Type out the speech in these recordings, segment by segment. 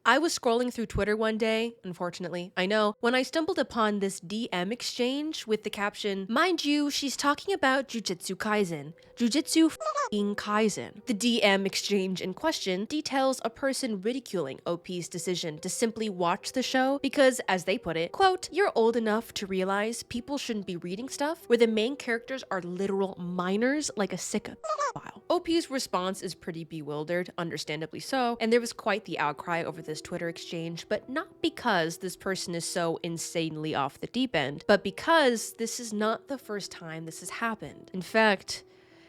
I was scrolling through Twitter one day, unfortunately, I know, when I stumbled upon this DM exchange with the caption, "Mind you, she's talking about Jujutsu Kaisen. Jujutsu f***ing Kaisen." The DM exchange in question details a person ridiculing OP's decision to simply watch the show because, as they put it, quote, "You're old enough to realize people shouldn't be reading stuff where the main characters are literal minors like a sick file." OP's response is pretty bewildered, understandably so, and there was quite the outcry over this Twitter exchange, but not because this person is so insanely off the deep end, but because this is not the first time this has happened. In fact,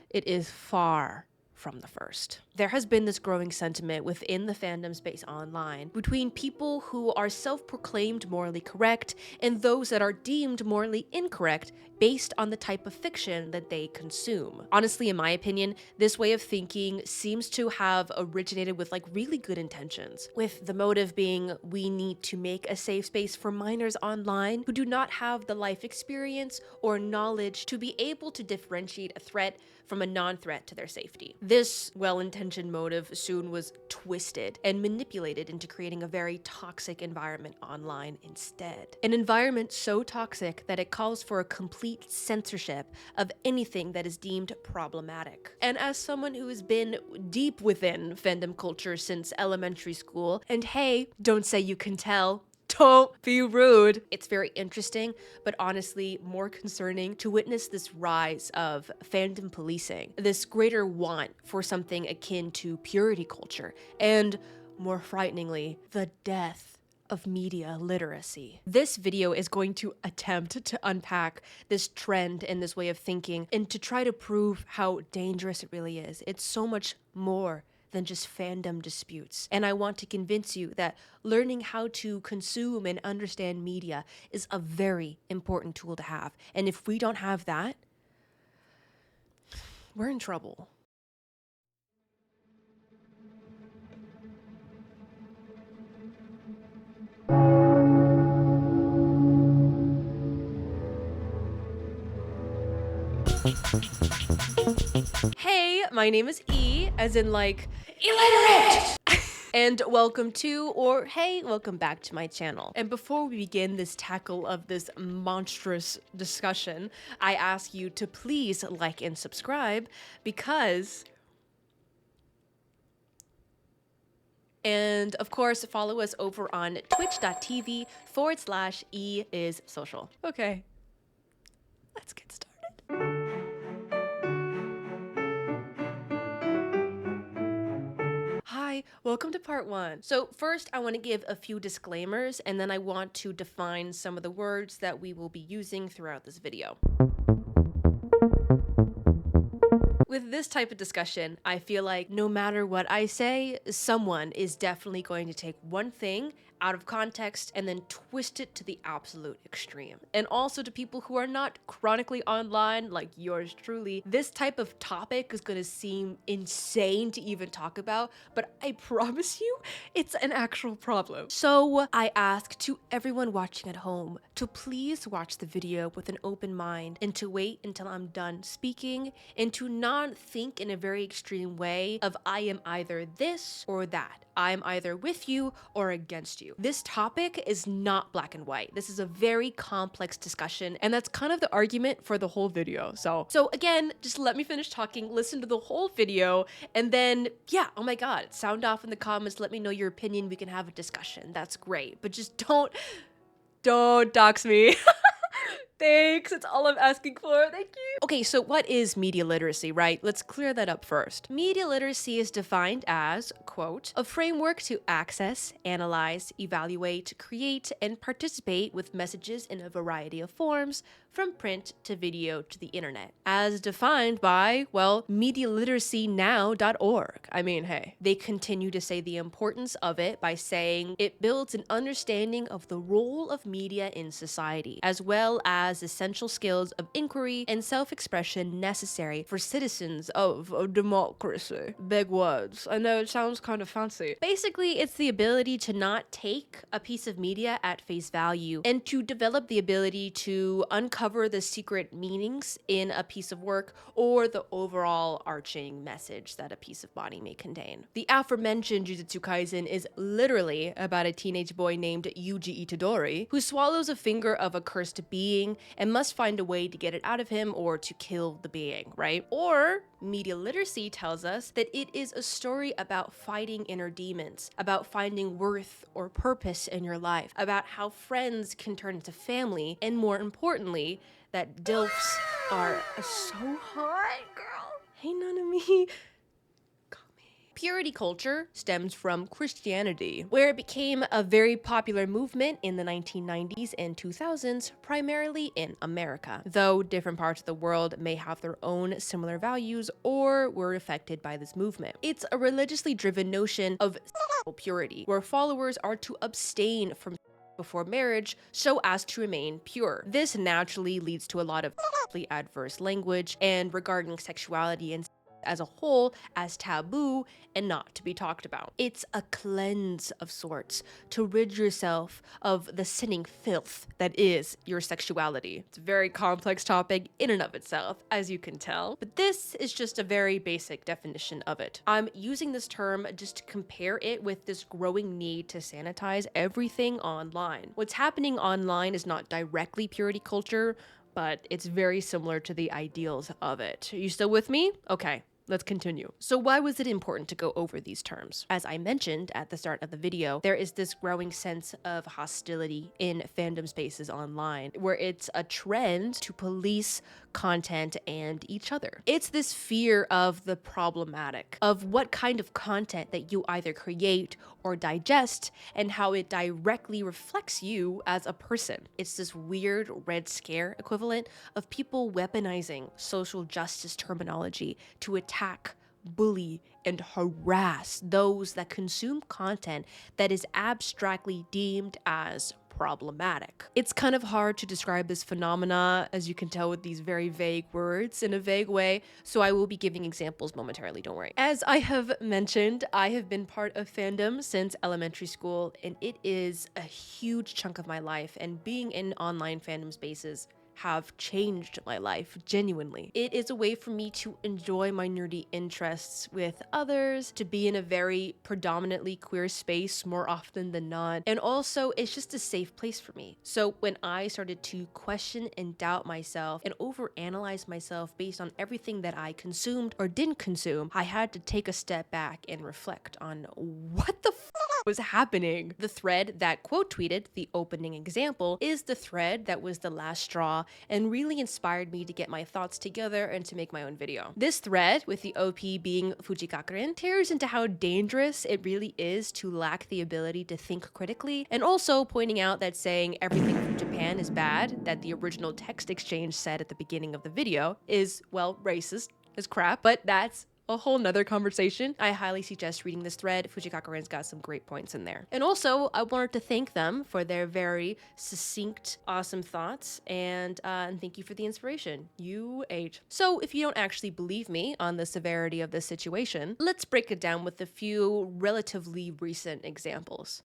it is far from the first. There has been this growing sentiment within the fandom space online between people who are self-proclaimed morally correct and those that are deemed morally incorrect based on the type of fiction that they consume. Honestly, in my opinion, this way of thinking seems to have originated with like really good intentions, with the motive being we need to make a safe space for minors online who do not have the life experience or knowledge to be able to differentiate a threat from a non-threat to their safety. This well-intentioned motive soon was twisted and manipulated into creating a very toxic environment online instead. An environment so toxic that it calls for a complete censorship of anything that is deemed problematic. And as someone who has been deep within fandom culture since elementary school, and hey, don't say you can tell, don't be rude. It's very interesting, but honestly more concerning to witness this rise of fandom policing, this greater want for something akin to purity culture, and more frighteningly, the death of media literacy. This video is going to attempt to unpack this trend and this way of thinking and to try to prove how dangerous it really is. It's so much more than just fandom disputes. And I want to convince you that learning how to consume and understand media is a very important tool to have. And if we don't have that, we're in trouble. Hey, my name is E, as in like, illiterate! And welcome to, or hey, welcome back to my channel. And before we begin this tackle of this monstrous discussion, I ask you to please like and subscribe because... And of course, follow us over on twitch.tv/E is social. Okay, let's get started. Hi, welcome to part one. So first I want to give a few disclaimers and then I want to define some of the words that we will be using throughout this video. With this type of discussion, I feel like no matter what I say, someone is definitely going to take one thing out of context and then twist it to the absolute extreme. And also to people who are not chronically online, like yours truly, this type of topic is gonna seem insane to even talk about, but I promise you, it's an actual problem. So I ask to everyone watching at home to please watch the video with an open mind and to wait until I'm done speaking and to not think in a very extreme way of I am either this or that. I'm either with you or against you. This topic is not black and white. This is a very complex discussion, and that's kind of the argument for the whole video. So again, just let me finish talking, listen to the whole video, and then, yeah, oh my god, sound off in the comments, let me know your opinion, we can have a discussion. That's great, but just don't dox me. Thanks, that's all I'm asking for, thank you. Okay, so what is media literacy, right? Let's clear that up first. Media literacy is defined as, quote, a framework to access, analyze, evaluate, create, and participate with messages in a variety of forms, from print to video to the internet. As defined by, well, medialiteracynow.org. I mean, hey, they continue to say the importance of it by saying it builds an understanding of the role of media in society, as well as has essential skills of inquiry and self-expression necessary for citizens of a democracy. Big words. I know it sounds kind of fancy. Basically, it's the ability to not take a piece of media at face value and to develop the ability to uncover the secret meanings in a piece of work or the overall arching message that a piece of body may contain. The aforementioned Jujutsu Kaisen is literally about a teenage boy named Yuji Itadori who swallows a finger of a cursed being and must find a way to get it out of him or to kill the being, right? Or media literacy tells us that it is a story about fighting inner demons, about finding worth or purpose in your life, about how friends can turn into family, and more importantly, that DILFs are so hot, girl. Hey, Nanami. Purity culture stems from Christianity, where it became a very popular movement in the 1990s and 2000s, primarily in America, though different parts of the world may have their own similar values or were affected by this movement. It's a religiously driven notion of purity, where followers are to abstain from before marriage so as to remain pure. This naturally leads to a lot of adverse language and regarding sexuality and as a whole as taboo and not to be talked about. It's a cleanse of sorts to rid yourself of the sinning filth that is your sexuality. It's a very complex topic in and of itself, as you can tell, but this is just a very basic definition of it. I'm using this term just to compare it with this growing need to sanitize everything online. What's happening online is not directly purity culture, but it's very similar to the ideals of it. Are you still with me? Okay. Let's continue. So why was it important to go over these terms? As I mentioned at the start of the video, there is this growing sense of hostility in fandom spaces online, where it's a trend to police content and each other. It's this fear of the problematic, of what kind of content that you either create or digest and how it directly reflects you as a person. It's this weird Red Scare equivalent of people weaponizing social justice terminology to attack, bully, and harass those that consume content that is abstractly deemed as problematic. It's kind of hard to describe this phenomena, as you can tell with these very vague words in a vague way, so I will be giving examples momentarily, don't worry. As I have mentioned, I have been part of fandom since elementary school, and it is a huge chunk of my life, and being in online fandom spaces have changed my life, genuinely. It is a way for me to enjoy my nerdy interests with others, to be in a very predominantly queer space more often than not, and also it's just a safe place for me. So when I started to question and doubt myself and overanalyze myself based on everything that I consumed or didn't consume, I had to take a step back and reflect on what the was happening. The thread that quote tweeted the opening example is the thread that was the last straw and really inspired me to get my thoughts together and to make my own video. This thread, with the OP being Fujikakuren, tears into how dangerous it really is to lack the ability to think critically, and also pointing out that saying everything from Japan is bad, that the original text exchange said at the beginning of the video, is, well, racist as crap, but that's a whole nother conversation. I highly suggest reading this thread. Fujikakuren's got some great points in there. And also, I wanted to thank them for their very succinct, awesome thoughts, and thank you for the inspiration. UH. So if you don't actually believe me on the severity of this situation, let's break it down with a few relatively recent examples.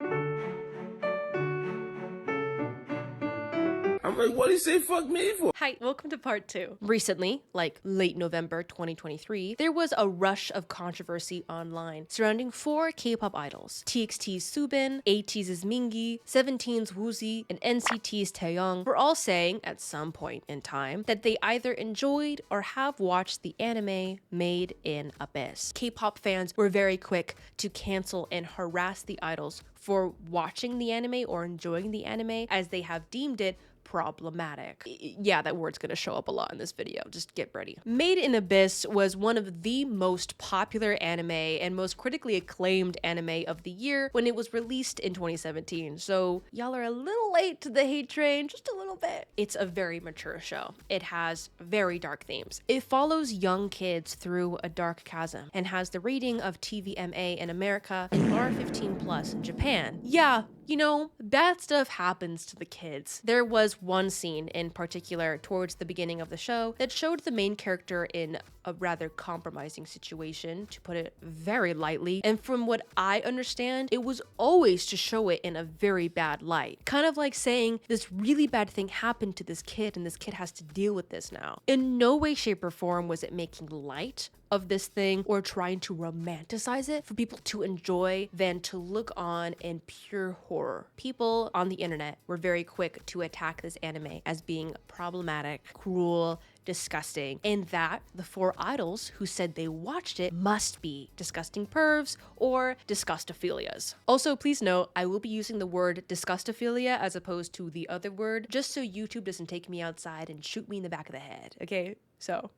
I'm like, what do you say fuck me for? Hi, welcome to part 2. Recently, like late November 2023, there was a rush of controversy online surrounding 4 K-pop idols: TXT's Soobin, ATEEZ's Mingi, 17's Woozi, and NCT's Taeyong, were all saying at some point in time that they either enjoyed or have watched the anime Made in Abyss. K-pop fans were very quick to cancel and harass the idols for watching the anime or enjoying the anime, as they have deemed it problematic. Yeah, that word's gonna show up a lot in this video. Just get ready. Made in Abyss was one of the most popular anime and most critically acclaimed anime of the year when it was released in 2017. So y'all are a little late to the hate train, just a little little bit. It's a very mature show. It has very dark themes. It follows young kids through a dark chasm and has the rating of TVMA in America and R15 plus in Japan. Yeah, you know, bad stuff happens to the kids. There was one scene in particular towards the beginning of the show that showed the main character in a rather compromising situation, to put it very lightly. And from what I understand, it was always to show it in a very bad light. Kind of like saying this really bad thing happened to this kid and this kid has to deal with this now. In no way, shape, or form was it making light of this thing or trying to romanticize it for people to enjoy than to look on in pure horror. People on the internet were very quick to attack this anime as being problematic, cruel, disgusting, and that the 4 idols who said they watched it must be disgusting pervs or disgustophilias. Also, please note, I will be using the word disgustophilia as opposed to the other word, just so YouTube doesn't take me outside and shoot me in the back of the head, okay? So,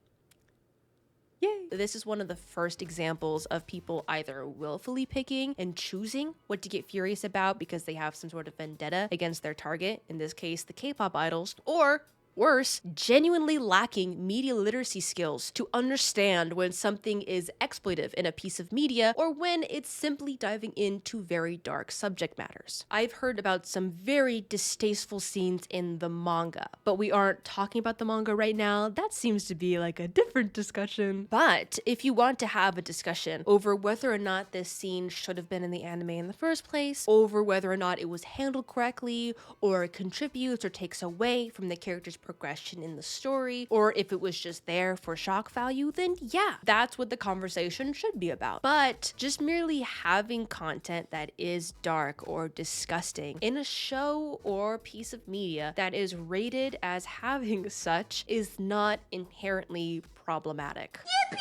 yay! This is one of the first examples of people either willfully picking and choosing what to get furious about because they have some sort of vendetta against their target, in this case, the K-pop idols, or worse, genuinely lacking media literacy skills to understand when something is exploitive in a piece of media or when it's simply diving into very dark subject matters. I've heard about some very distasteful scenes in the manga, but we aren't talking about the manga right now. That seems to be like a different discussion. But if you want to have a discussion over whether or not this scene should have been in the anime in the first place, over whether or not it was handled correctly, or it contributes or takes away from the character's progression in the story, or if it was just there for shock value, then yeah, that's what the conversation should be about. But just merely having content that is dark or disgusting in a show or piece of media that is rated as having such is not inherently problematic. Yippee!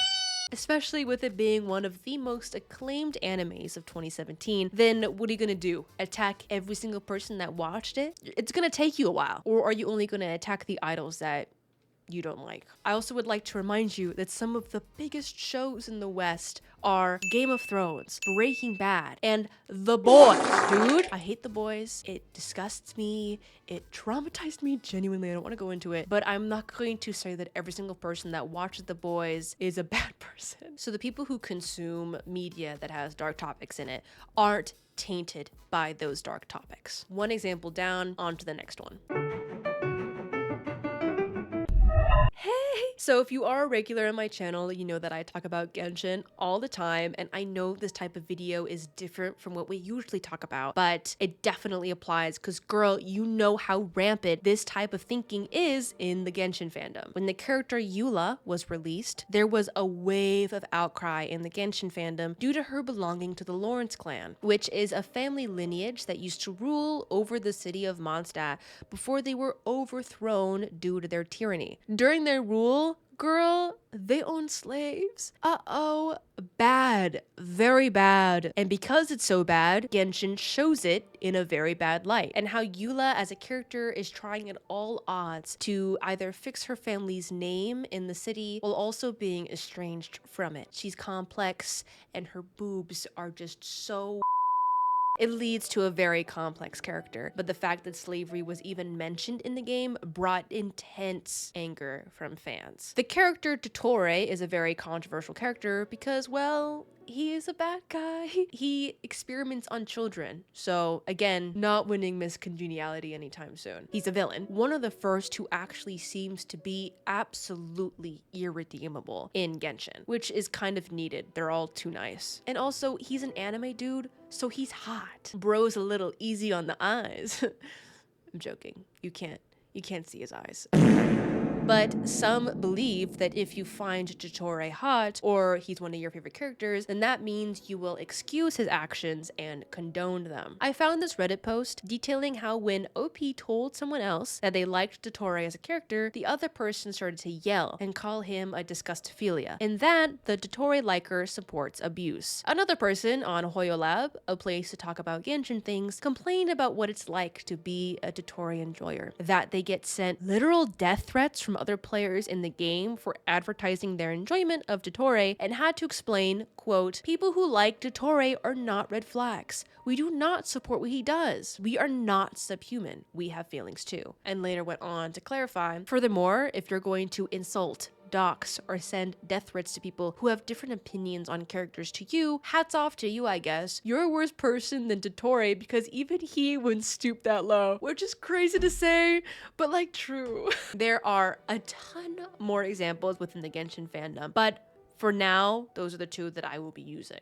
Especially with it being one of the most acclaimed animes of 2017, then what are you gonna do? Attack every single person that watched it? It's gonna take you a while. Or are you only gonna attack the idols that you don't like? I also would like to remind you that some of the biggest shows in the West are Game of Thrones, Breaking Bad, and The Boys, dude. I hate The Boys. It disgusts me. It traumatized me genuinely. I don't want to go into it, but I'm not going to say that every single person that watches The Boys is a bad person. So the people who consume media that has dark topics in it aren't tainted by those dark topics. One example down, on to the next one. Hey! So if you are a regular in my channel, you know that I talk about Genshin all the time, and I know this type of video is different from what we usually talk about, but it definitely applies because, girl, you know how rampant this type of thinking is in the Genshin fandom. When the character Eula was released, there was a wave of outcry in the Genshin fandom due to her belonging to the Lawrence clan, which is a family lineage that used to rule over the city of Mondstadt before they were overthrown due to their tyranny. During their rule, girl, they own slaves. Uh-oh, bad, very bad. And because it's so bad, Genshin shows it in a very bad light. And how Eula as a character is trying at all odds to either fix her family's name in the city while also being estranged from it. She's complex and her boobs are just so... It leads to a very complex character, but the fact that slavery was even mentioned in the game brought intense anger from fans. The character Dottore is a very controversial character because, well, he is a bad guy. He experiments on children, so again, not winning Miss Congeniality anytime soon. He's a villain. One of the first who actually seems to be absolutely irredeemable in Genshin, which is kind of needed. They're all too nice. And also, he's an anime dude, so he's hot. Bro's a little easy on the eyes. I'm joking. You can't see his eyes. But some believe that if you find Dottore hot, or he's one of your favorite characters, then that means you will excuse his actions and condone them. I found this Reddit post detailing how when OP told someone else that they liked Dottore as a character, the other person started to yell and call him a disgustophilia, and that the Dottore liker supports abuse. Another person on HoYoLab, a place to talk about Genshin things, complained about what it's like to be a Dottore enjoyer, that they get sent literal death threats from other players in the game for advertising their enjoyment of Dottore and had to explain, quote, "People who like Dottore are not red flags. We do not support what he does. We are not subhuman. We have feelings too." And later went on to clarify, furthermore, if you're going to insult, dox, or send death threats to people who have different opinions on characters to you, hats off to you, I guess. You're a worse person than Dottore because even he wouldn't stoop that low, which is crazy to say, but like true. There are a ton more examples within the Genshin fandom, but for now, those are the two that I will be using.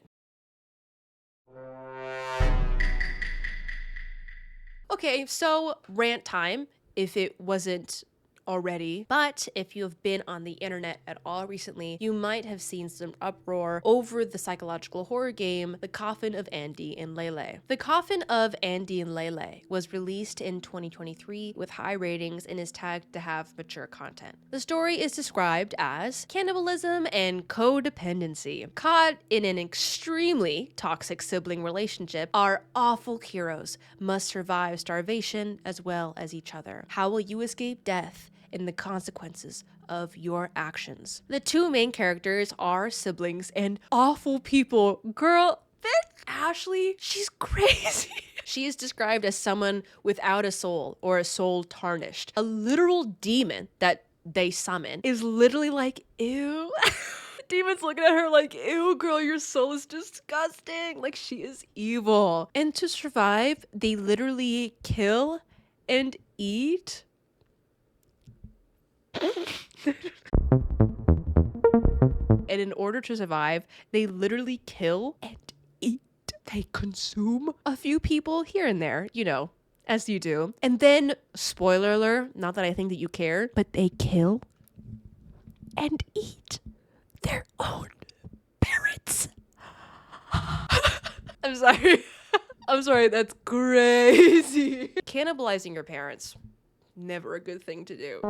Okay, so rant time, if it wasn't already. But if you have been on the internet at all recently, you might have seen some uproar over the psychological horror game, The Coffin of Andy and Leyley. The Coffin of Andy and Leyley was released in 2023 with high ratings and is tagged to have mature content. The story is described as cannibalism and codependency. Caught in an extremely toxic sibling relationship, our awful heroes must survive starvation as well as each other. How will you escape death and the consequences of your actions? The two main characters are siblings and awful people. Girl, that Ashley, she's crazy. She is described as someone without a soul or a soul tarnished. A literal demon that they summon is literally like, ew. Demon's looking at her like, ew, girl, your soul is disgusting. Like, she is evil. And to survive, they literally kill and eat. And in order to survive, they literally kill and eat. They consume a few people here and there, you know, as you do. And then, spoiler alert, not that I think that you care, but they kill and eat their own parents. I'm sorry. I'm sorry, that's crazy. Cannibalizing your parents, never a good thing to do.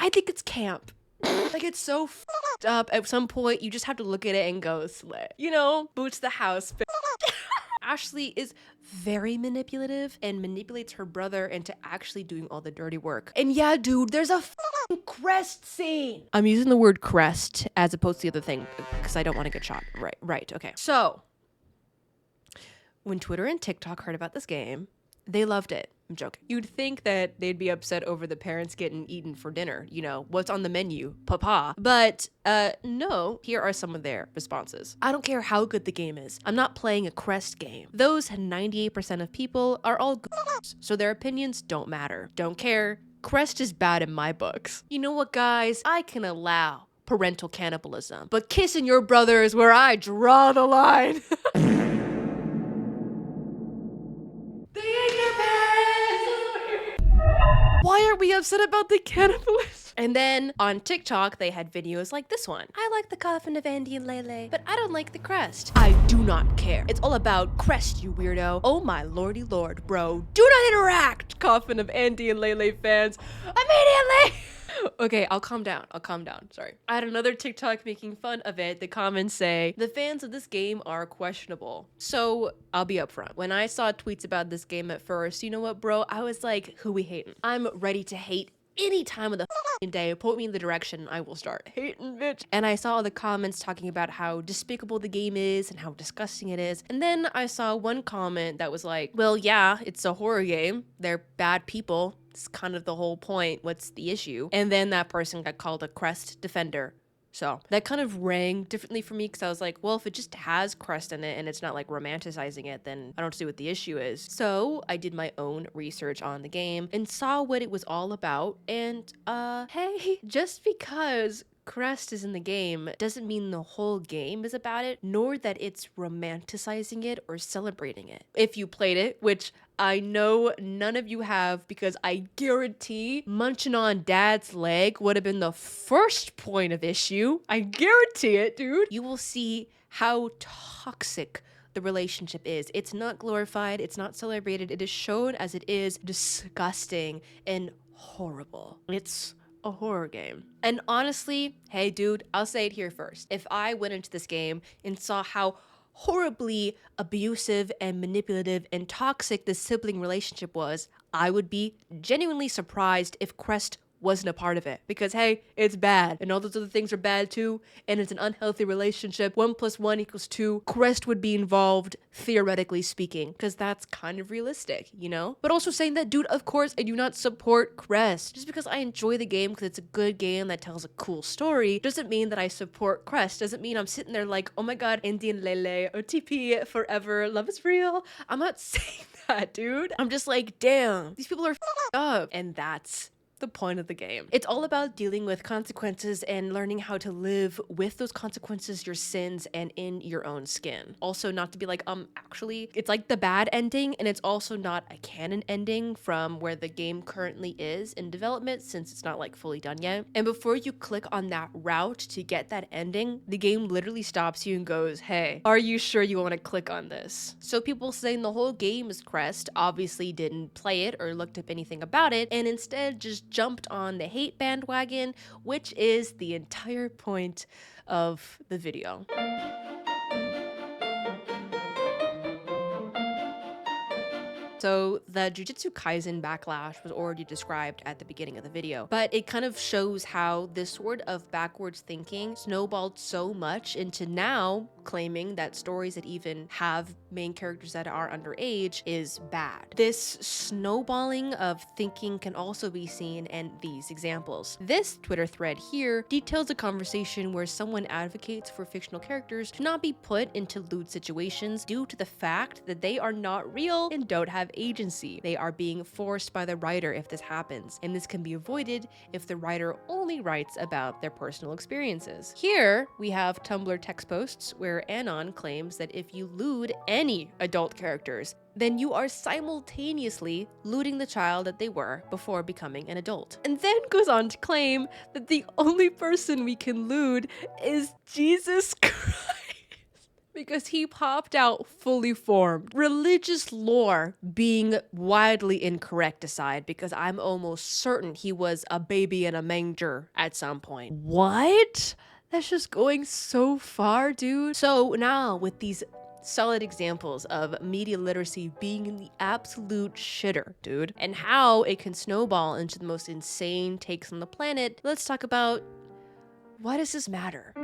I think it's camp. Like, it's so f***ed up. At some point, you just have to look at it and go, slay. You know, boots the house. Ashley is very manipulative and manipulates her brother into actually doing all the dirty work. And yeah, dude, there's a crest scene. I'm using the word crest as opposed to the other thing because I don't want to get shot. Right, okay. So, when Twitter and TikTok heard about this game, they loved it. I'm joking. You'd think that they'd be upset over the parents getting eaten for dinner. You know, what's on the menu? Papa. But, no. Here are some of their responses. I don't care how good the game is. I'm not playing a Crest game. Those 98% of people are all good, so their opinions don't matter. Don't care. Crest is bad in my books. You know what, guys? I can allow parental cannibalism, but kissing your brother is where I draw the line. Why are we upset about the cannibalism? And then on TikTok, they had videos like this one. I like the Coffin of Andy and Leyley, but I don't like the crest. I do not care. It's all about crest, you weirdo. Oh my lordy lord, bro. Do not interact, Coffin of Andy and Leyley fans. Immediately! Okay, I'll calm down. Sorry. I had another TikTok making fun of it. The comments say, the fans of this game are questionable. So I'll be upfront. When I saw tweets about this game at first, you know what, bro? I was like, who we hating? I'm ready to hate any time of the day. Point me in the direction, I will start hating, bitch. And I saw all the comments talking about how despicable the game is and how disgusting it is. And then I saw one comment that was like, well, yeah, it's a horror game. They're bad people. It's kind of the whole point. What's the issue? And then that person got called a crest defender. So that kind of rang differently for me because I was like, well, if it just has crest in it and it's not like romanticizing it, then I don't see what the issue is. So I did my own research on the game and saw what it was all about. And hey, just because crest is in the game doesn't mean the whole game is about it, nor that it's romanticizing it or celebrating it. If you played it, which I know none of you have, because I guarantee munching on dad's leg would have been the first point of issue. I guarantee it, dude. You will see how toxic the relationship is. It's not glorified. It's not celebrated. It is shown as it is disgusting and horrible. It's a horror game. And honestly, hey dude, I'll say it here first. If I went into this game and saw how horribly abusive and manipulative and toxic the sibling relationship was, I would be genuinely surprised if Crest wasn't a part of it, because hey, it's bad and all those other things are bad too, and it's an unhealthy relationship. 1 + 1 = 2. Crest would be involved, theoretically speaking, because that's kind of realistic, you know? But also saying that, dude, of course I do not support Crest. Just because I enjoy the game because it's a good game that tells a cool story doesn't mean that I support Crest. Doesn't mean I'm sitting there like, oh my god, Indian Leyley, OTP forever, love is real. I'm not saying that, dude. I'm just like, damn, these people are up, and that's the point of the game. It's all about dealing with consequences and learning how to live with those consequences, your sins, and in your own skin. Also, not to be like, actually, it's like the bad ending, and it's also not a canon ending from where the game currently is in development, since it's not like fully done yet. And before you click on that route to get that ending, the game literally stops you and goes, hey, are you sure you want to click on this? So people saying the whole game is Crest obviously didn't play it or looked up anything about it, and instead just jumped on the hate bandwagon, which is the entire point of the video. So the Jujutsu Kaisen backlash was already described at the beginning of the video, but it kind of shows how this sort of backwards thinking snowballed so much into now claiming that stories that even have main characters that are underage is bad. This snowballing of thinking can also be seen in these examples. This Twitter thread here details a conversation where someone advocates for fictional characters to not be put into lewd situations due to the fact that they are not real and don't have agency. They are being forced by the writer if this happens, and this can be avoided if the writer only writes about their personal experiences. Here, we have Tumblr text posts where Anon claims that if you lewd any adult characters, then you are simultaneously lewding the child that they were before becoming an adult. And then goes on to claim that the only person we can lewd is Jesus Christ, because he popped out fully formed. Religious lore being widely incorrect aside, because I'm almost certain he was a baby in a manger at some point. What? That's just going so far, dude. So now with these solid examples of media literacy being the absolute shitter, dude, and how it can snowball into the most insane takes on the planet, let's talk about, why does this matter?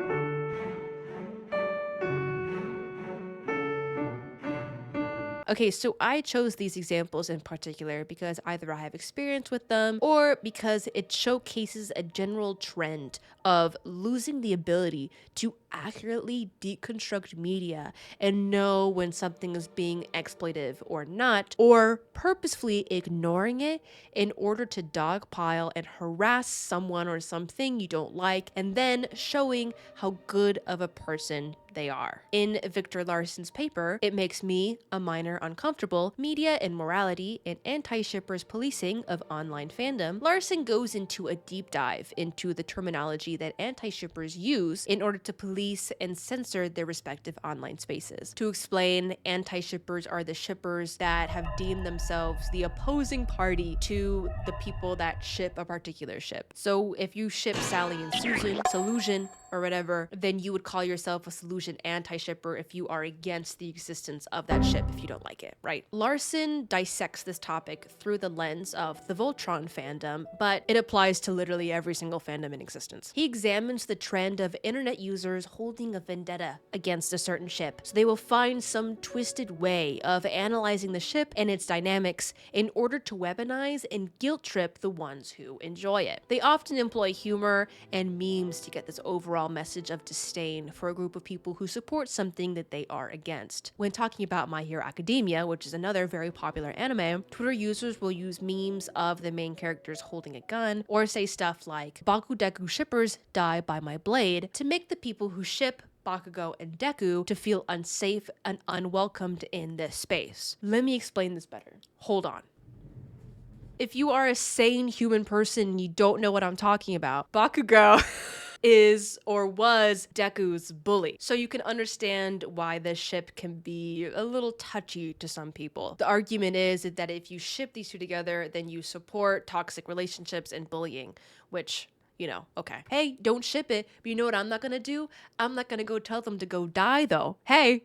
Okay, so I chose these examples in particular because either I have experience with them or because it showcases a general trend of losing the ability to accurately deconstruct media and know when something is being exploitive or not, or purposefully ignoring it in order to dogpile and harass someone or something you don't like, and then showing how good of a person they are. In Victor Larson's paper, It Makes Me, a Minor Uncomfortable, Media and Morality and Anti-Shippers Policing of Online Fandom, Larson goes into a deep dive into the terminology that anti-shippers use in order to police and censor their respective online spaces. To explain, anti-shippers are the shippers that have deemed themselves the opposing party to the people that ship a particular ship. So if you ship Sally and Susan, Solution, or whatever, then you would call yourself a Solution anti-shipper if you are against the existence of that ship if you don't like it, right? Larson dissects this topic through the lens of the Voltron fandom, but it applies to literally every single fandom in existence. He examines the trend of internet users holding a vendetta against a certain ship, so they will find some twisted way of analyzing the ship and its dynamics in order to weaponize and guilt trip the ones who enjoy it. They often employ humor and memes to get this overall message of disdain for a group of people who support something that they are against. When talking about My Hero Academia, which is another very popular anime, Twitter users will use memes of the main characters holding a gun or say stuff like "Bakudeku shippers die by my blade" to make the people who ship Bakugo and Deku to feel unsafe and unwelcomed in this space. Let me explain this better. Hold on. If you are a sane human person and you don't know what I'm talking about, Bakugo is or was Deku's bully. So you can understand why this ship can be a little touchy to some people. The argument is that if you ship these two together, then you support toxic relationships and bullying, which you know, okay. Hey, don't ship it, but you know what I'm not gonna do? I'm not gonna go tell them to go die though. Hey,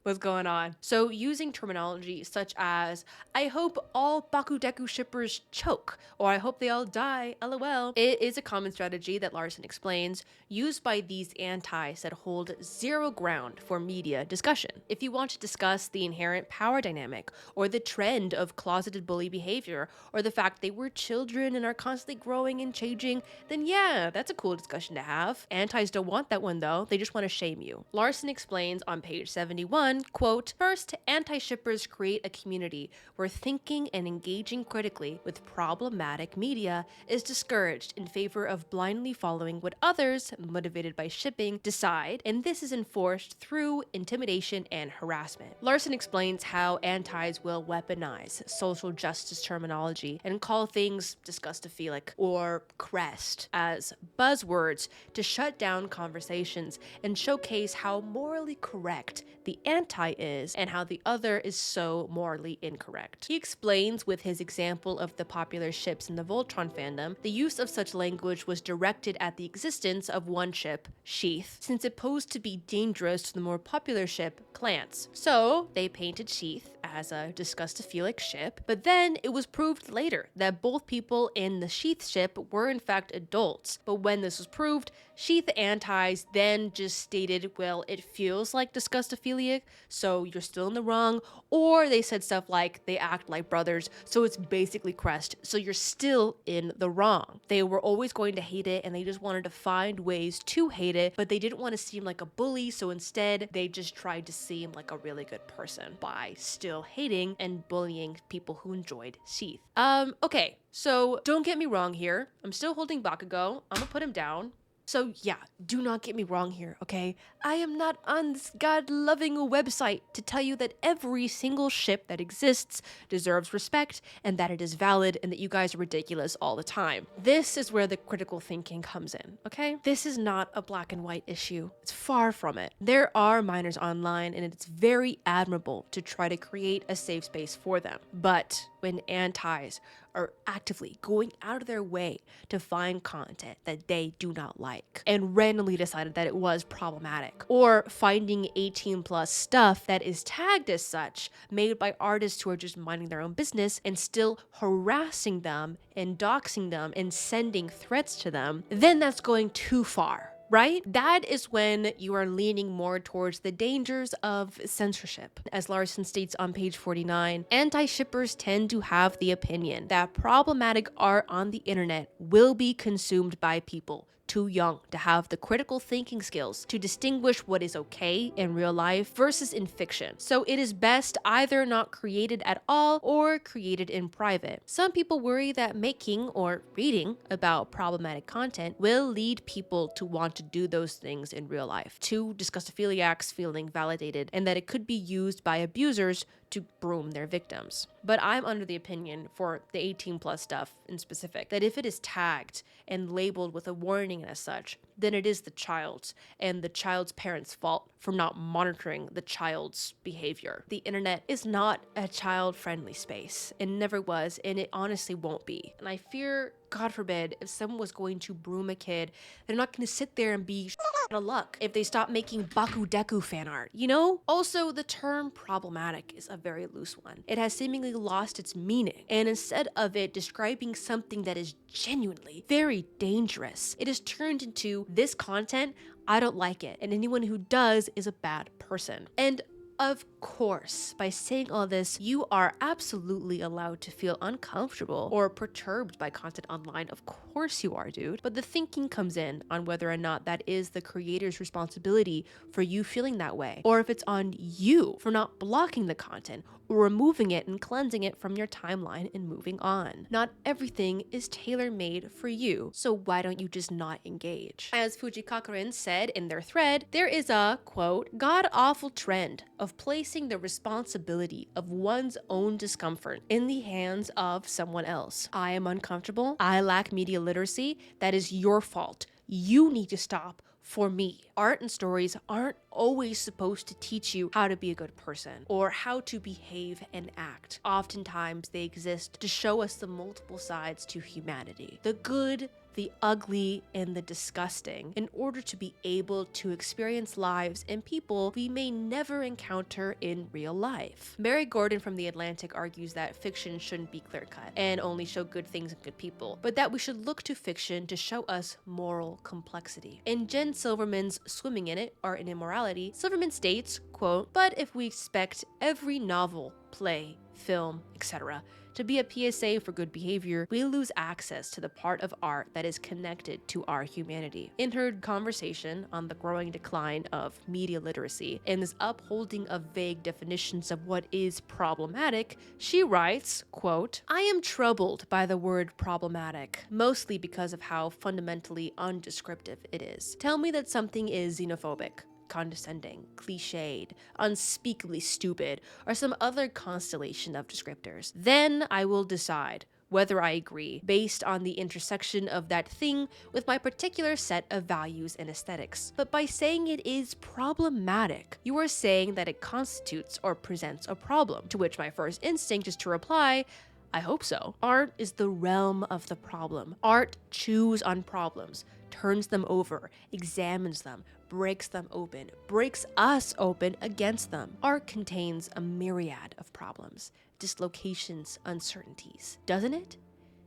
what's going on? So using terminology such as, I hope all Bakudeku shippers choke, or I hope they all die, lol. It is a common strategy that Larson explains, used by these antis that hold zero ground for media discussion. If you want to discuss the inherent power dynamic, or the trend of closeted bully behavior, or the fact they were children and are constantly growing and changing, then yeah, that's a cool discussion to have. Antis don't want that one though, they just want to shame you. Larson explains on page 71, quote, first, anti-shippers create a community where thinking and engaging critically with problematic media is discouraged in favor of blindly following what others, motivated by shipping, decide, and this is enforced through intimidation and harassment. Larson explains how antis will weaponize social justice terminology and call things disgustophilic or crest as buzzwords to shut down conversations and showcase how morally correct the anti is and how the other is so morally incorrect. He explains with his example of the popular ships in the Voltron fandom, the use of such language was directed at the existence of one ship, Sheath, since it posed to be dangerous to the more popular ship, Clance. So they painted Sheath as a disgustophilic ship, but then it was proved later that both people in the Sheath ship were in fact adults. But when this was proved, Sheath antis then just stated, well, it feels like disgustophilic, so you're still in the wrong, or they said stuff like they act like brothers, so it's basically crest, so you're still in the wrong. They were always going to hate it and they just wanted to find ways to hate it, but they didn't want to seem like a bully, so instead they just tried to seem like a really good person by still hating and bullying people who enjoyed Sheath. Okay, so don't get me wrong here. I'm still holding Bakugo. I'm gonna put him down. So yeah, do not get me wrong here, okay? I am not on this God-loving website to tell you that every single ship that exists deserves respect and that it is valid and that you guys are ridiculous all the time. This is where the critical thinking comes in, okay? This is not a black and white issue. It's far from it. There are minors online and it's very admirable to try to create a safe space for them. But when antis are actively going out of their way to find content that they do not like and randomly decided that it was problematic, or finding 18 plus stuff that is tagged as such made by artists who are just minding their own business and still harassing them and doxing them and sending threats to them, then that's going too far. Right? That is when you are leaning more towards the dangers of censorship. As Larson states on page 49, anti-shippers tend to have the opinion that problematic art on the internet will be consumed by people too young to have the critical thinking skills to distinguish what is okay in real life versus in fiction. So it is best either not created at all or created in private. Some people worry that making or reading about problematic content will lead people to want to do those things in real life, to disgustophiliacs feeling validated, and that it could be used by abusers to groom their victims. But I'm under the opinion for the 18 plus stuff in specific, that if it is tagged and labeled with a warning as such, then it is the child's and the child's parents' fault for not monitoring the child's behavior. The internet is not a child-friendly space. It never was, and it honestly won't be. And I fear, God forbid, if someone was going to broom a kid, they're not going to sit there and be out of luck if they stop making Bakudeku fan art, you know? Also, the term problematic is a very loose one. It has seemingly lost its meaning, and instead of it describing something that is genuinely very dangerous, it is turned into this content, I don't like it, and anyone who does is a bad person. And of course, by saying all this, you are absolutely allowed to feel uncomfortable or perturbed by content online. Of course you are, dude. But the thinking comes in on whether or not that is the creator's responsibility for you feeling that way, or if it's on you for not blocking the content or removing it and cleansing it from your timeline and moving on. Not everything is tailor-made for you, so why don't you just not engage? As Fujikakuren said in their thread, there is a, quote, god-awful trend of placing the responsibility of one's own discomfort in the hands of someone else. I am uncomfortable. I lack media literacy. That is your fault. You need to stop for me. Art and stories aren't always supposed to teach you how to be a good person or how to behave and act. Oftentimes they exist to show us the multiple sides to humanity. The good, the ugly, and the disgusting in order to be able to experience lives and people we may never encounter in real life. Mary Gordon from The Atlantic argues that fiction shouldn't be clear-cut and only show good things and good people, but that we should look to fiction to show us moral complexity. In Jen Silverman's Swimming in It, Art and Immorality, Silverman states, quote, "But if we expect every novel, play, film, etc. to be a PSA for good behavior, we lose access to the part of art that is connected to our humanity." In her conversation on the growing decline of media literacy and this upholding of vague definitions of what is problematic, she writes, quote, "I am troubled by the word problematic, mostly because of how fundamentally undescriptive it is. Tell me that something is xenophobic, condescending, cliched, unspeakably stupid, or some other constellation of descriptors. Then I will decide whether I agree based on the intersection of that thing with my particular set of values and aesthetics. But by saying it is problematic, you are saying that it constitutes or presents a problem, to which my first instinct is to reply, I hope so. Art is the realm of the problem. Art chews on problems, turns them over, examines them, breaks them open, breaks us open against them. Art contains a myriad of problems, dislocations, uncertainties, doesn't it?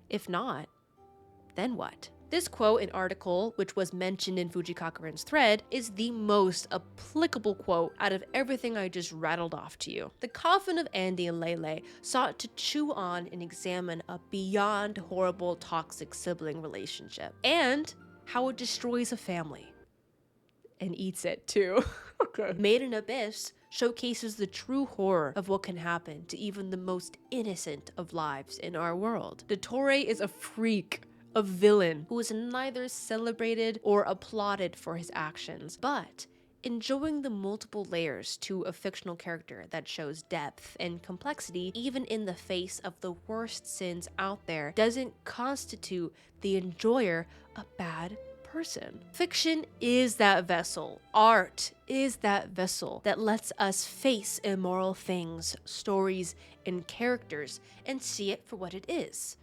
If not, then what? This quote and article, which was mentioned in Fujikakuren's thread, is the most applicable quote out of everything I just rattled off to you. The Coffin of Andy and Leyley sought to chew on and examine a beyond horrible toxic sibling relationship and how it destroys a family. And eats it too. Okay. Made in Abyss showcases the true horror of what can happen to even the most innocent of lives in our world. Dottore is a freak, a villain who is neither celebrated or applauded for his actions, but enjoying the multiple layers to a fictional character that shows depth and complexity even in the face of the worst sins out there doesn't constitute the enjoyer a bad person. Fiction is that vessel. Art is that vessel that lets us face immoral things, stories, and characters and see it for what it is.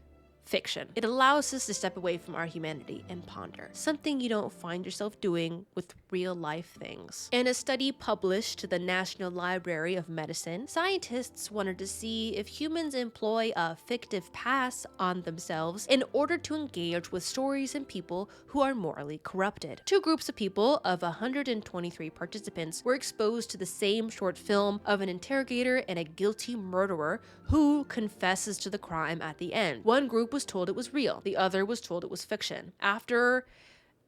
Fiction. It allows us to step away from our humanity and ponder, something you don't find yourself doing with real life things. In a study published to the National Library of Medicine, scientists wanted to see if humans employ a fictive pass on themselves in order to engage with stories and people who are morally corrupted. Two groups of people of 123 participants were exposed to the same short film of an interrogator and a guilty murderer who confesses to the crime at the end. One group was told it was real, the other was told it was fiction. After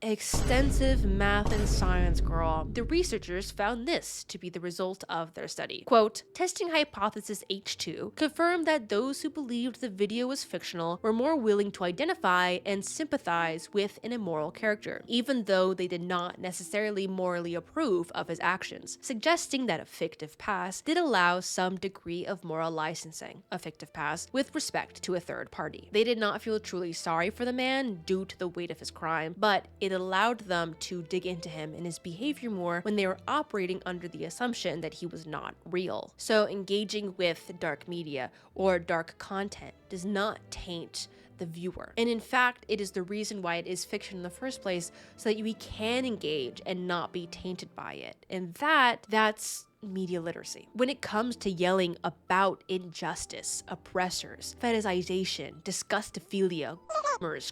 extensive math and science, girl, the researchers found this to be the result of their study. Quote, testing hypothesis H2 confirmed that those who believed the video was fictional were more willing to identify and sympathize with an immoral character, even though they did not necessarily morally approve of his actions, suggesting that a fictive past did allow some degree of moral licensing, a fictive past with respect to a third party. They did not feel truly sorry for the man due to the weight of his crime, but it allowed them to dig into him and his behavior more when they were operating under the assumption that he was not real. So engaging with dark media or dark content does not taint the viewer. And in fact, it is the reason why it is fiction in the first place, so that we can engage and not be tainted by it. And that's media literacy. When it comes to yelling about injustice, oppressors, fetishization, disgustophilia,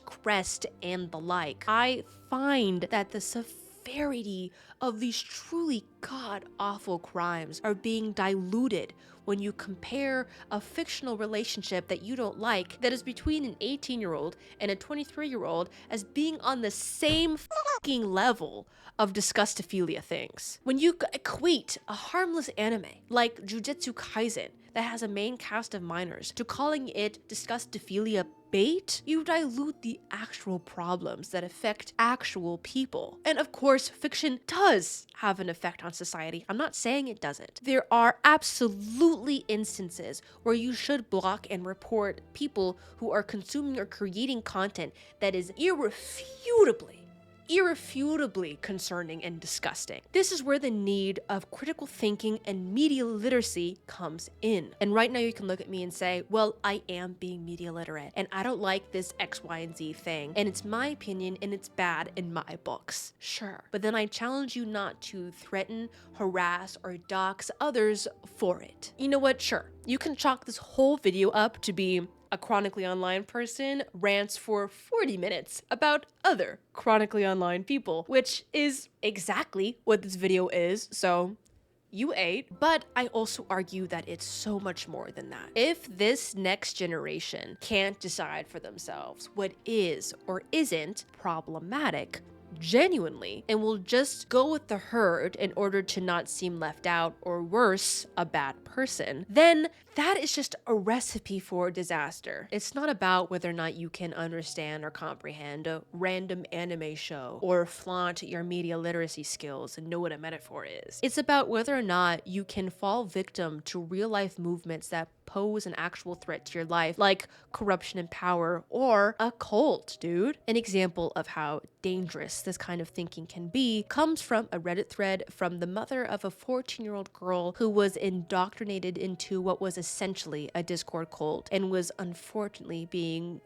crest, and the like, I find that the severity of these truly god-awful crimes are being diluted when you compare a fictional relationship that you don't like that is between an 18-year-old and a 23-year-old as being on the same fucking level of disgustophilia things. When you equate a harmless anime like Jujutsu Kaisen that has a main cast of minors to calling it disgustophilia bait, you dilute the actual problems that affect actual people. And of course, fiction does have an effect on society. I'm not saying it doesn't. There are absolutely instances where you should block and report people who are consuming or creating content that is irrefutably irrefutably concerning and disgusting. This is where the need of critical thinking and media literacy comes in. And right now you can look at me and say, well, I am being media literate and I don't like this X, Y, and Z thing. And it's my opinion and it's bad in my books. Sure. But then I challenge you not to threaten, harass, or dox others for it. You know what? Sure. You can chalk this whole video up to be a chronically online person rants for 40 minutes about other chronically online people, which is exactly what this video is, so you ate. But I also argue that it's so much more than that. If this next generation can't decide for themselves what is or isn't problematic, genuinely, and will just go with the herd in order to not seem left out or worse, a bad person, then that is just a recipe for disaster. It's not about whether or not you can understand or comprehend a random anime show or flaunt your media literacy skills and know what a metaphor is. It's about whether or not you can fall victim to real life movements that pose an actual threat to your life, like corruption in power or a cult, dude. An example of how dangerous this kind of thinking can be comes from a Reddit thread from the mother of a 14-year-old girl who was indoctrinated into what was essentially a Discord cult and was unfortunately being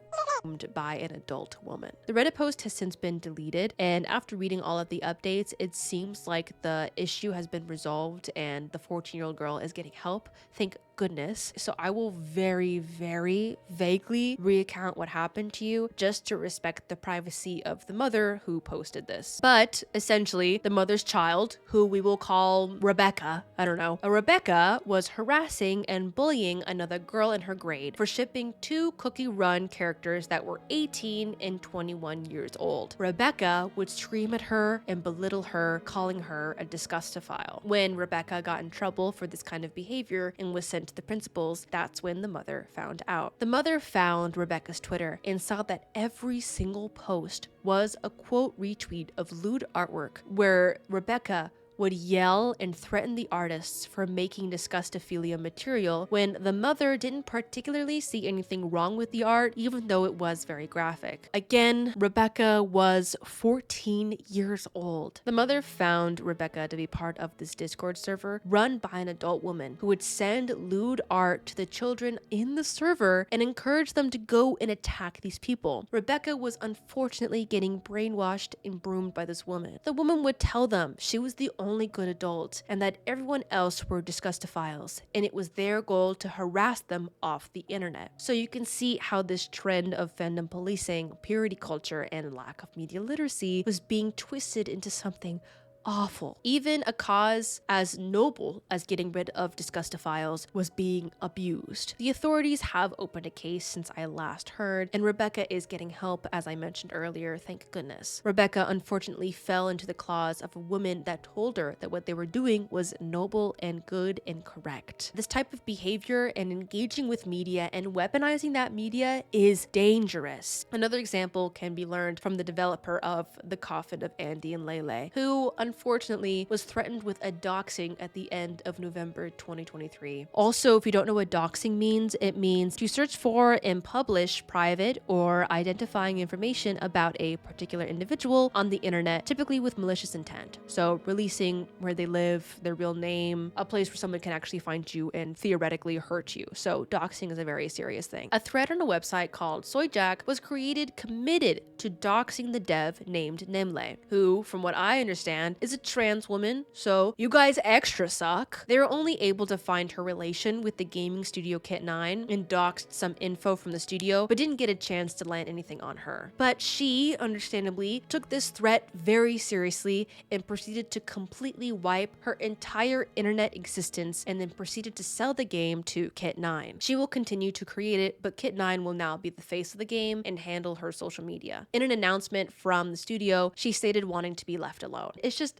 by an adult woman. The Reddit post has since been deleted, and after reading all of the updates, it seems like the issue has been resolved and the 14-year-old girl is getting help. Thank goodness. So I will very, very vaguely recount what happened to you just to respect the privacy of the mother who posted this. But essentially, the mother's child, who we will call Rebecca, I don't know, Rebecca was harassing and bullying another girl in her grade for shipping 2 Cookie Run characters that were 18 and 21 years old. Rebecca would scream at her and belittle her, calling her a disgustophile. When Rebecca got in trouble for this kind of behavior and was sent to the principals, that's when the mother found out. The mother found Rebecca's Twitter and saw that every single post was a quote retweet of lewd artwork where Rebecca would yell and threaten the artists for making disgustophilia material when the mother didn't particularly see anything wrong with the art, even though it was very graphic. Again, Rebecca was 14 years old. The mother found Rebecca to be part of this Discord server run by an adult woman who would send lewd art to the children in the server and encourage them to go and attack these people. Rebecca was unfortunately getting brainwashed and groomed by this woman. The woman would tell them she was the only good adult and that everyone else were disgustophiles, and it was their goal to harass them off the internet. So you can see how this trend of fandom policing, purity culture, and lack of media literacy was being twisted into something awful. Even a cause as noble as getting rid of disgustophiles was being abused. The authorities have opened a case since I last heard, and Rebecca is getting help, as I mentioned earlier, thank goodness. Rebecca unfortunately fell into the claws of a woman that told her that what they were doing was noble and good and correct. This type of behavior and engaging with media and weaponizing that media is dangerous. Another example can be learned from the developer of the Coffin of Andy and Leyley, who unfortunately was threatened with a doxing at the end of November 2023. Also, if you don't know what doxing means, it means to search for and publish private or identifying information about a particular individual on the internet, typically with malicious intent. So releasing where they live, their real name, a place where someone can actually find you and theoretically hurt you. So doxing is a very serious thing. A thread on a website called Soyjack was created committed to doxing the dev named Nimle, who, from what I understand, is a trans woman, so you guys extra suck. They were only able to find her relation with the gaming studio Kit9 and doxed some info from the studio, but didn't get a chance to land anything on her. But she, understandably, took this threat very seriously and proceeded to completely wipe her entire internet existence and then proceeded to sell the game to Kit9. She will continue to create it, but Kit9 will now be the face of the game and handle her social media. In an announcement from the studio, she stated wanting to be left alone. It's just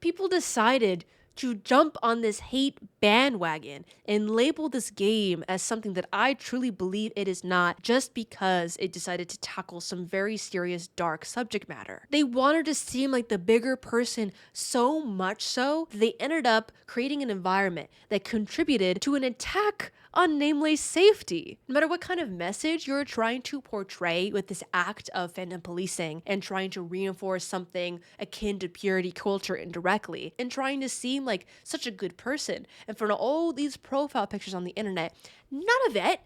people decided to jump on this hate bandwagon and label this game as something that I truly believe it is not, just because it decided to tackle some very serious dark subject matter. They wanted to seem like the bigger person so much so that they ended up creating an environment that contributed to an attack on Leyley's safety. No matter what kind of message you're trying to portray with this act of fandom policing and trying to reinforce something akin to purity culture indirectly and trying to seem like such a good person in front of all these profile pictures on the internet, none of it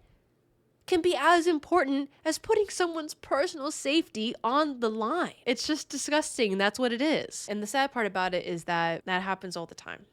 can be as important as putting someone's personal safety on the line. It's just disgusting. That's what it is. And the sad part about it is that that happens all the time.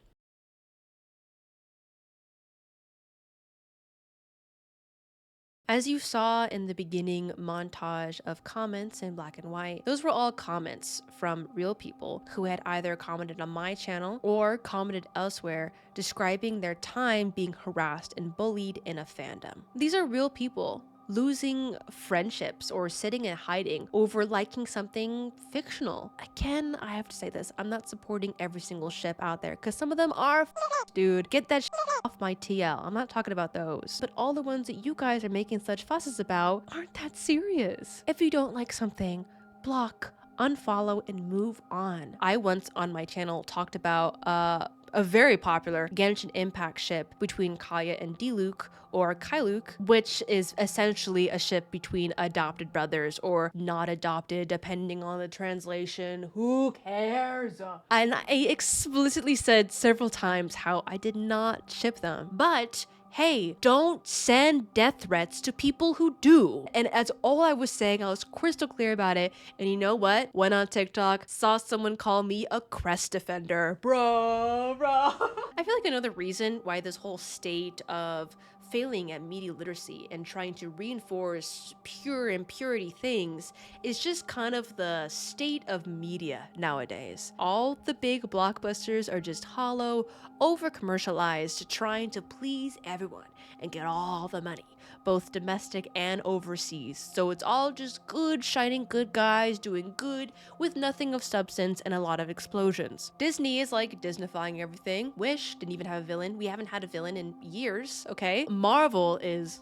As you saw in the beginning montage of comments in black and white, those were all comments from real people who had either commented on my channel or commented elsewhere describing their time being harassed and bullied in a fandom. These are real people losing friendships or sitting and hiding over liking something fictional. Again, I have to say this, I'm not supporting every single ship out there because some of them are dude. Get that off my TL. I'm not talking about those. But all the ones that you guys are making such fusses about aren't that serious. If you don't like something, block, unfollow, and move on. I once on my channel talked about a very popular Genshin Impact ship between Kaeya and Diluc, or Kaeluc, which is essentially a ship between adopted brothers or not adopted, depending on the translation. Who cares? And I explicitly said several times how I did not ship them. But hey, don't send death threats to people who do. And as all I was saying, I was crystal clear about it. And you know what? Went on TikTok, saw someone call me a crest defender. Bro. I feel like another reason why this whole state of failing at media literacy and trying to reinforce pure and purity things is just kind of the state of media nowadays. All the big blockbusters are just hollow, over-commercialized, trying to please everyone and get all the money, both domestic and overseas. So it's all just good, shining good guys doing good with nothing of substance and a lot of explosions. Disney is like Disneyfying everything. Wish didn't even have a villain. We haven't had a villain in years, okay? Marvel is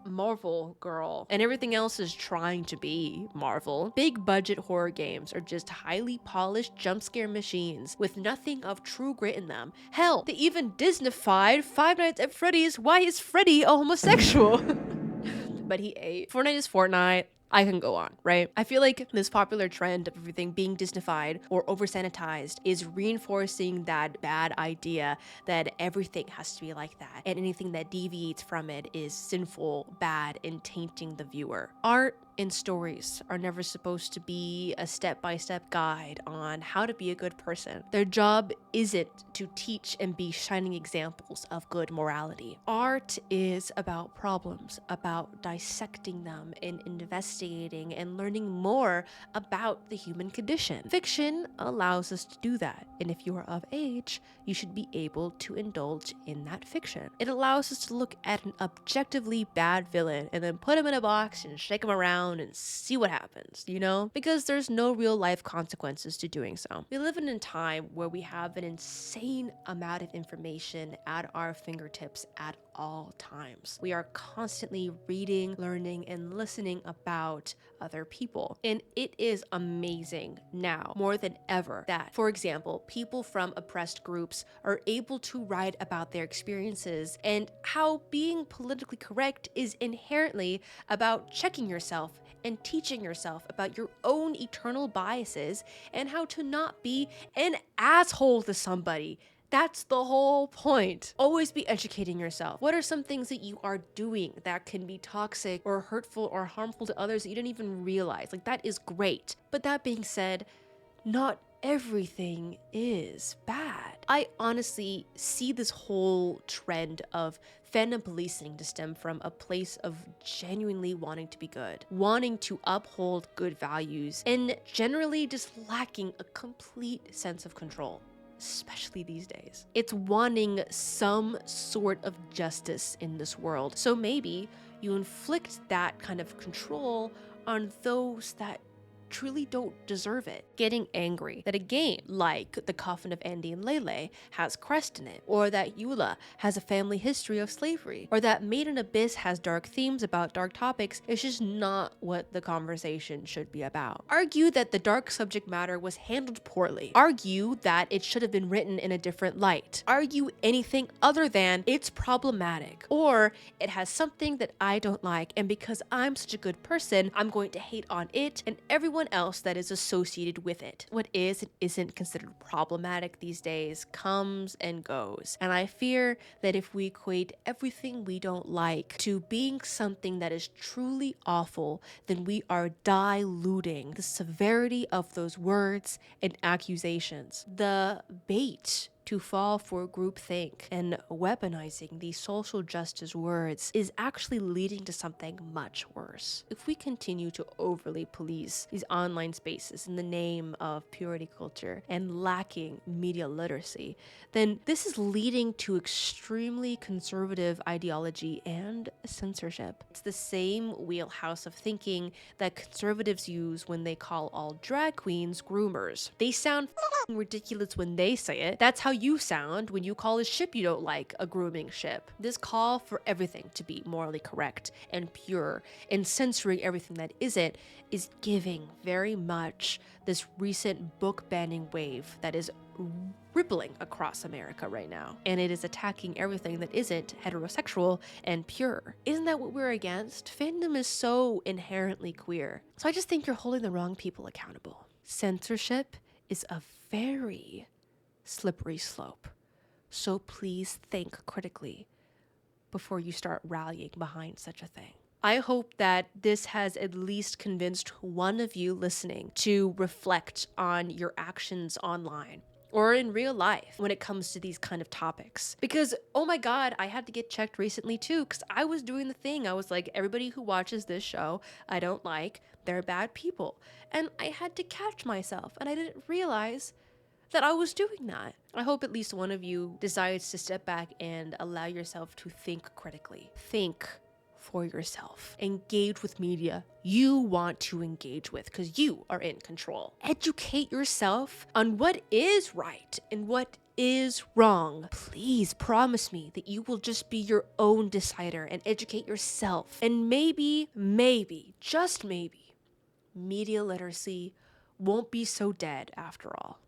Marvel, girl. And everything else is trying to be Marvel. Big budget horror games are just highly polished jump scare machines with nothing of true grit in them. Hell, they even Disneyfied Five Nights at Freddy's. Why is Freddy a homosexual? But he ate. Fortnite is Fortnite. I can go on, right? I feel like this popular trend of everything being Disneyfied or over-sanitized is reinforcing that bad idea that everything has to be like that, and anything that deviates from it is sinful, bad, and tainting the viewer. Art and stories are never supposed to be a step-by-step guide on how to be a good person. Their job isn't to teach and be shining examples of good morality. Art is about problems, about dissecting them and investigating and learning more about the human condition. Fiction allows us to do that, and if you are of age, you should be able to indulge in that fiction. It allows us to look at an objectively bad villain and then put him in a box and shake him around and see what happens, you know? Because there's no real life consequences to doing so. We live in a time where we have an insane amount of information at our fingertips at all times. We are constantly reading, learning, and listening about other people. And it is amazing now, more than ever, that, for example, people from oppressed groups are able to write about their experiences and how being politically correct is inherently about checking yourself and teaching yourself about your own eternal biases and how to not be an asshole to somebody. That's the whole point. Always be educating yourself. What are some things that you are doing that can be toxic or hurtful or harmful to others that you don't even realize? Like, that is great. But that being said, not everything is bad. I honestly see this whole trend of fandom policing to stem from a place of genuinely wanting to be good, wanting to uphold good values, and generally just lacking a complete sense of control. Especially these days. It's wanting some sort of justice in this world. So maybe you inflict that kind of control on those that truly don't deserve it. Getting angry that a game like the Coffin of Andy and Leyley has crest in it, or that Eula has a family history of slavery, or that Made in Abyss has dark themes about dark topics is just not what the conversation should be about. Argue that the dark subject matter was handled poorly. Argue that it should have been written in a different light. Argue anything other than it's problematic, or it has something that I don't like, and because I'm such a good person, I'm going to hate on it and everyone else that is associated with it. What is and isn't considered problematic these days comes and goes, and I fear that if we equate everything we don't like to being something that is truly awful, then we are diluting the severity of those words and accusations. The bait to fall for groupthink and weaponizing these social justice words is actually leading to something much worse. If we continue to overly police these online spaces in the name of purity culture and lacking media literacy, then this is leading to extremely conservative ideology and censorship. It's the same wheelhouse of thinking that conservatives use when they call all drag queens groomers. They sound ridiculous when they say it. That's how you sound when you call a ship you don't like a grooming ship. This call for everything to be morally correct and pure and censoring everything that isn't is giving very much this recent book banning wave that is rippling across America right now, and it is attacking everything that isn't heterosexual and pure. Isn't that what we're against? Fandom is so inherently queer. So I just think you're holding the wrong people accountable. Censorship is a very slippery slope, so please think critically before you start rallying behind such a thing. I hope that this has at least convinced one of you listening to reflect on your actions online or in real life when it comes to these kind of topics. Because, oh my God, I had to get checked recently too, because I was doing the thing. I was like, everybody who watches this show, I don't like, they're bad people. And I had to catch myself, and I didn't realize that I was doing that. I hope at least one of you decides to step back and allow yourself to think critically. Think for yourself. Engage with media you want to engage with because you are in control. Educate yourself on what is right and what is wrong. Please promise me that you will just be your own decider and educate yourself. And maybe, just maybe, media literacy won't be so dead after all.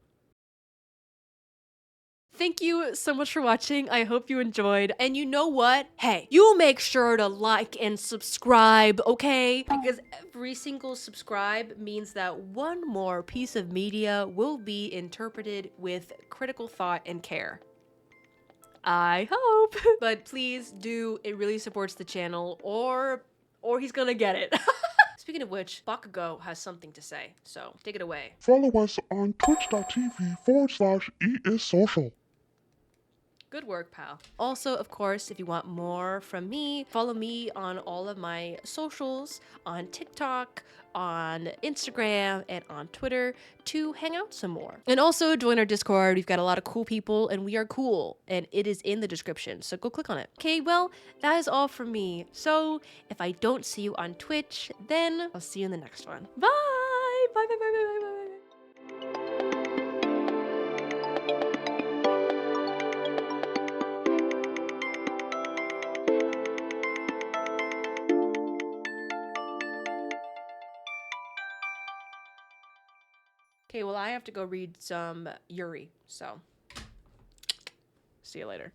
Thank you so much for watching. I hope you enjoyed. And you know what? Hey, you make sure to like and subscribe, okay? Because every single subscribe means that one more piece of media will be interpreted with critical thought and care. I hope. But please do, it really supports the channel, or he's gonna get it. Speaking of which, Bakugo has something to say, so take it away. Follow us on twitch.tv/ESSocial. Good work, pal. Also, of course, if you want more from me, follow me on all of my socials, on TikTok, on Instagram, and on Twitter to hang out some more. And also join our Discord. We've got a lot of cool people and we are cool, and it is in the description, so go click on it. Okay, well, that is all from me. So if I don't see you on Twitch, then I'll see you in the next one. Bye! Bye, bye, bye, bye, bye, bye. Okay, well, I have to go read some Yuri, so see you later.